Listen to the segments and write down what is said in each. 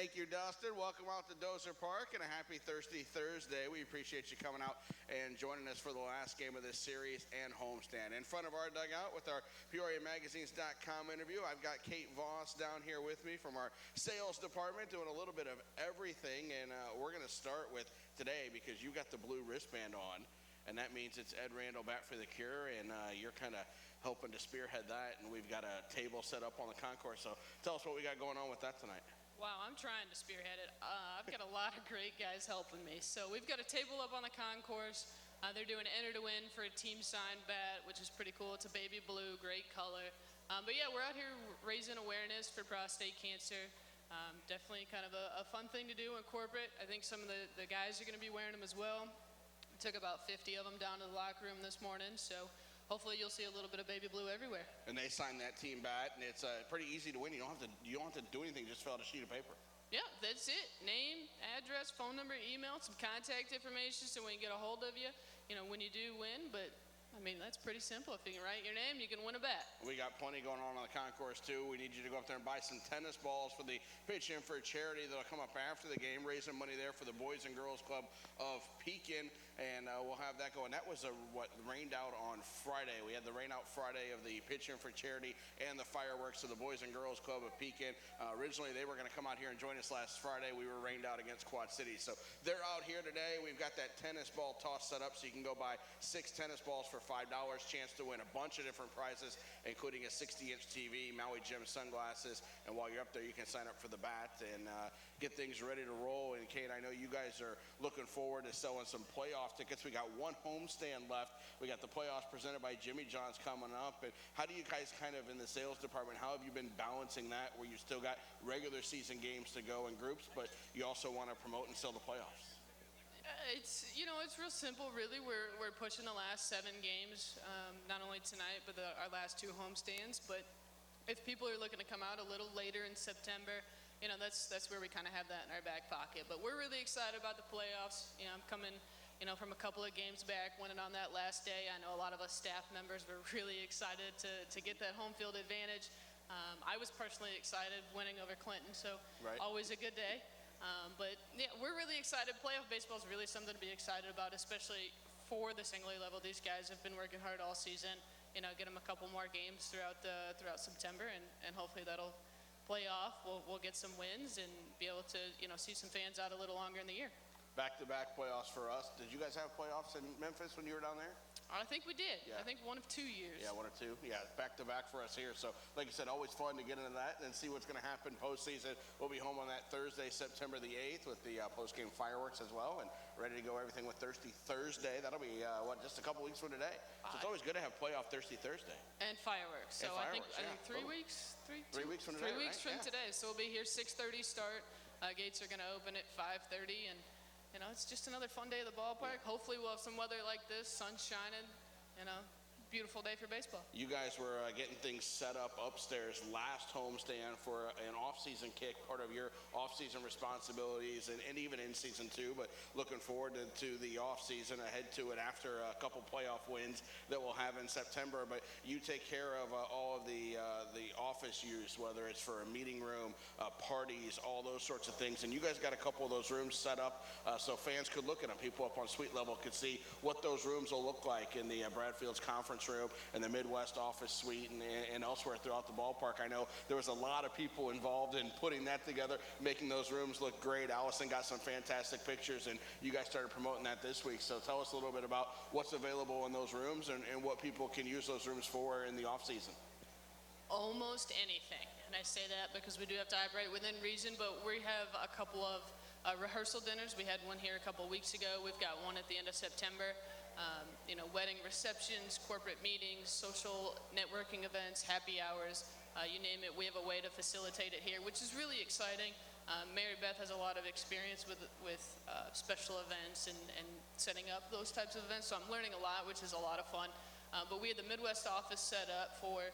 Thank you, Dustin. Welcome out to Dozer Park and a happy Thirsty Thursday. We appreciate you coming out and joining us for the last game of this series and homestand. In front of our dugout with our PeoriaMagazines.com interview, I've got Kate Voss down here with me from our sales department doing a little bit of everything. And we're going to start with today because you got the blue wristband on. And that means it's Ed Randall Bat for the Cure, and you're kind of helping to spearhead that. And we've got a table set up on the concourse. So tell us what we got going on with that tonight. Wow, I'm trying to spearhead it. I've got a lot of great guys helping me. So we've got a table up on the concourse. They're doing Enter to Win for a team signed bat, which is pretty cool. It's a baby blue, great color. But yeah, we're out here raising awareness for prostate cancer. Definitely kind of a fun thing to do in corporate. I think some of the guys are going to be wearing them as well. We took about 50 of them down to the locker room this morning. So hopefully you'll see a little bit of baby blue everywhere. And they signed that team bat, and it's pretty easy to win. You don't have to do anything. Just fill out a sheet of paper. Yeah, that's it. Name, address, phone number, email, some contact information so we can get a hold of you, when you do win. But I mean, that's pretty simple. If you can write your name, you can win a bat. We got plenty going on the concourse, too. We need you to go up there and buy some tennis balls for the Pitch In for a charity that'll come up after the game, raising money there for the Boys and Girls Club of Pekin, and we'll have that going. That was rained out on Friday. We had the rain out Friday of the Pitch In for charity and the fireworks of the Boys and Girls Club of Pekin. Originally, they were going to come out here and join us last Friday. We were rained out against Quad City. So they're out here today. We've got that tennis ball toss set up so you can go buy 6 tennis balls for $5, chance to win a bunch of different prizes, including a 60-inch TV, Maui Gym sunglasses, and while you're up there, you can sign up for the bat and get things ready to roll. And Kate, I know you guys are looking forward to selling some playoff tickets. We got one homestand left. We got the playoffs presented by Jimmy John's coming up. And how do you guys kind of in the sales department, how have you been balancing that where you still got regular season games to go in groups, but you also want to promote and sell the playoffs? It's real simple, really. We're pushing the last 7 games, not only tonight, but our last 2 homestands. But if people are looking to come out a little later in September, that's where we kind of have that in our back pocket. But we're really excited about the playoffs. I'm coming, from a couple of games back, winning on that last day. I know a lot of us staff members were really excited to get that home field advantage. I was personally excited winning over Clinton, so Always a good day. But yeah, we're really excited. Playoff baseball is really something to be excited about, especially for the single A level. These guys have been working hard all season. Get them a couple more games throughout September, and hopefully that'll play off. We'll get some wins and be able to see some fans out a little longer in the year. Back-to-back playoffs for us. Did you guys have playoffs in Memphis when you were down there? I think we did. Yeah. I think 1 of 2 years. Yeah, 1 or 2. Yeah, back-to-back for us here. So, like I said, always fun to get into that and see what's going to happen postseason. We'll be home on that Thursday, September the 8th with the post-game fireworks as well, and ready to go everything with Thirsty Thursday. That'll be, just a couple weeks from today. So it's always good to have playoff Thirsty Thursday. And fireworks. So I think 3 weeks. 3 weeks from today, 3 weeks from today. So we'll be here 6:30 start. Gates are going to open at 5:30, and it's just another fun day at the ballpark. Hopefully we'll have some weather like this, sun shining, beautiful day for baseball. You guys were getting things set up upstairs last homestand for an off-season kick, part of your off-season responsibilities, and even in season 2, but looking forward to the off-season, ahead to it after a couple playoff wins that we'll have in September. But you take care of all of the office use, whether it's for a meeting room, parties, all those sorts of things. And you guys got a couple of those rooms set up so fans could look at them. People up on suite level could see what those rooms will look like in the Bradfield's conference room and the Midwest office suite and elsewhere throughout the ballpark. I know there was a lot of people involved in putting that together, making those rooms look great. Allison got some fantastic pictures, and you guys started promoting that this week. So tell us a little bit about what's available in those rooms and what people can use those rooms for in the off season. Almost anything, and I say that because we do have to operate within reason, but we have a couple of rehearsal dinners. We had one here a couple of weeks ago. We've got one at the end of September. Wedding receptions, corporate meetings, social networking events, happy hours, you name it. We have a way to facilitate it here, which is really exciting. Mary Beth has a lot of experience with special events and setting up those types of events, so I'm learning a lot, which is a lot of fun. But we had the Midwest office set up for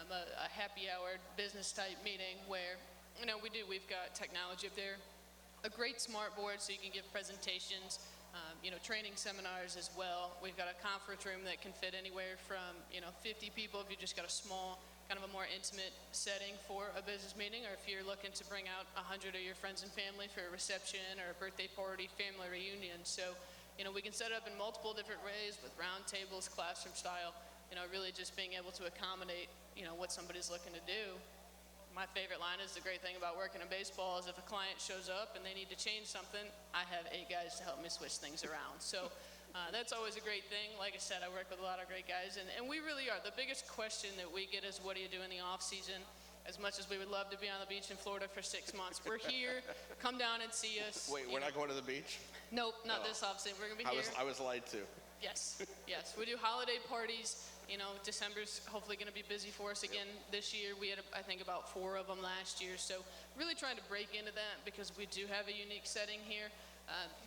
a happy hour business type meeting where, we've got technology up there, a great smart board so you can give presentations, training seminars as well. We've got a conference room that can fit anywhere from, 50 people if you just got a small kind of a more intimate setting for a business meeting, or if you're looking to bring out 100 of your friends and family for a reception or a birthday party, family reunion. So, we can set it up in multiple different ways with round tables, classroom style, really just being able to accommodate, what somebody's looking to do. My favorite line is the great thing about working in baseball is if a client shows up and they need to change something, I have 8 guys to help me switch things around. So that's always a great thing. Like I said, I work with a lot of great guys, and we really are. The biggest question that we get is, what do you do in the off season? As much as we would love to be on the beach in Florida for 6 months, we're here. Come down and see us. Wait, we're not going to the beach? Nope, not this off season. We're gonna be here. I was lied to. Yes. We do holiday parties. December's hopefully going to be busy for us again this year. We had, I think, about 4 of them last year. So really trying to break into that because we do have a unique setting here.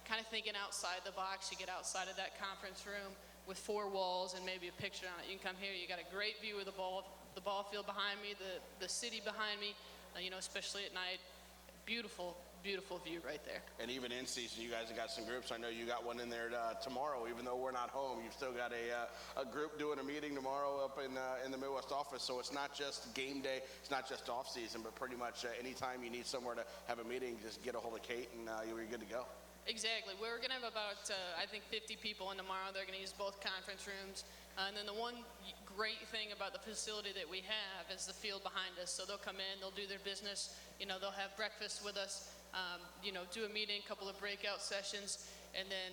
Kind of thinking outside the box. You get outside of that conference room with 4 walls and maybe a picture on it. You can come here. You got a great view of the ball field behind me, the city behind me, especially at night. Beautiful view right there. And even in season, you guys have got some groups. I know you got one in there tomorrow, even though we're not home. You've still got a group doing a meeting tomorrow up in the Midwest office. So it's not just game day, it's not just off season, but pretty much anytime you need somewhere to have a meeting, just get a hold of Kate and you're good to go. Exactly. We're going to have about, I think, 50 people in tomorrow. They're going to use both conference rooms. And then the one great thing about the facility that we have is the field behind us. So they'll come in, they'll do their business, they'll have breakfast with us, do a meeting, a couple of breakout sessions, and then,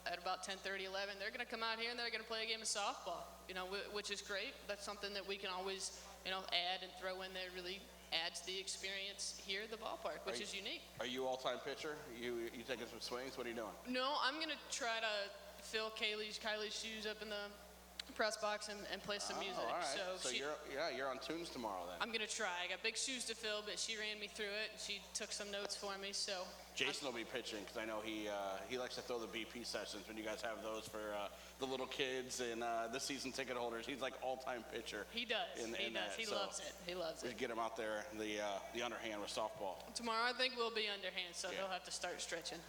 at about 10:30, 11, they're going to come out here and they're going to play a game of softball, which is great. That's something that we can always, add and throw in there. Really adds the experience here at the ballpark, which is unique. Are you all-time pitcher? You taking some swings? What are you doing? No, I'm going to try to fill Kylie's shoes up in the press box and play some music. All right. So you're you're on tunes tomorrow then. I'm gonna try. I got big shoes to fill, but she ran me through it. She took some notes for me. So Jason will be pitching because I know he likes to throw the BP sessions when you guys have those for the little kids and the season ticket holders. He's like all-time pitcher. He does. He loves it. He loves it. We get him out there the underhand with softball. Tomorrow I think we'll be underhand, so he'll have to start stretching.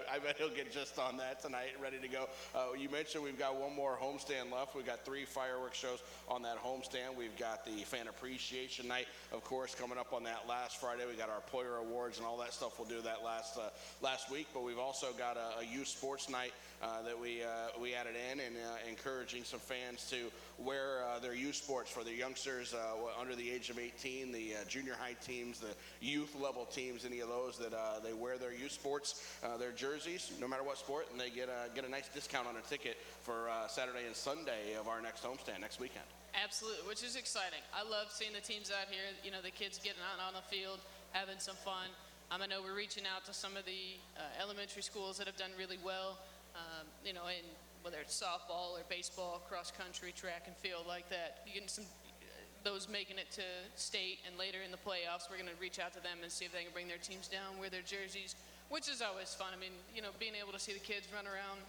I bet he'll get just on that tonight, ready to go. You mentioned we've got one more homestand left. We've got 3 fireworks shows on that homestand. We've got the Fan Appreciation Night, of course, coming up on that last Friday. We got our Peoria Awards and all that stuff. We'll do that last week. But we've also got a youth sports night that we added in, and encouraging some fans to wear their youth sports for the youngsters under the age of 18, the junior high teams, the youth level teams, any of those that they wear their youth sports, their jerseys, no matter what sport, and they get a nice discount on a ticket for Saturday and Sunday of our next homestand next weekend. Absolutely, which is exciting. I love seeing the teams out here, the kids getting out on the field, having some fun. I know we're reaching out to some of the elementary schools that have done really well, in whether it's softball or baseball, cross country, track and field like that. You get some those making it to state and later in the playoffs. We're going to reach out to them and see if they can bring their teams down, wear their jerseys, which is always fun. I mean, being able to see the kids run around,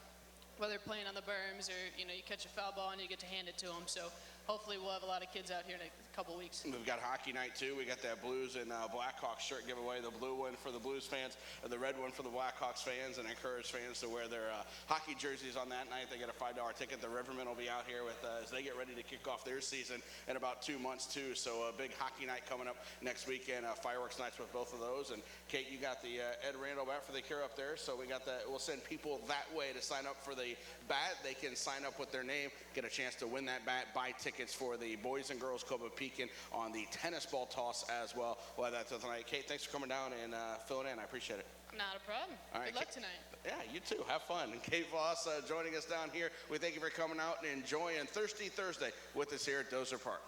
whether they're playing on the berms or, you catch a foul ball and you get to hand it to them. So hopefully we'll have a lot of kids out here in a couple weeks. We've got hockey night too. We got that Blues and Blackhawks shirt giveaway. The blue one for the Blues fans, the red one for the Blackhawks fans, and encourage fans to wear their hockey jerseys on that night. They get a $5 ticket. The Rivermen will be out here with as they get ready to kick off their season in about 2 months too. So a big hockey night coming up next weekend. Fireworks nights with both of those. And Kate, you got the Ed Randall bat for the Cure up there. So we got that. We'll send people that way to sign up for the bat. They can sign up with their name, get a chance to win that bat, buy tickets for the Boys and Girls Club of Pekin on the tennis ball toss as well. We'll have that tonight. Kate, thanks for coming down and filling in. I appreciate it. Not a problem. All right, Good luck Kate, tonight. Yeah, you too. Have fun. And Kate Voss joining us down here. We thank you for coming out and enjoying Thirsty Thursday with us here at Dozer Park.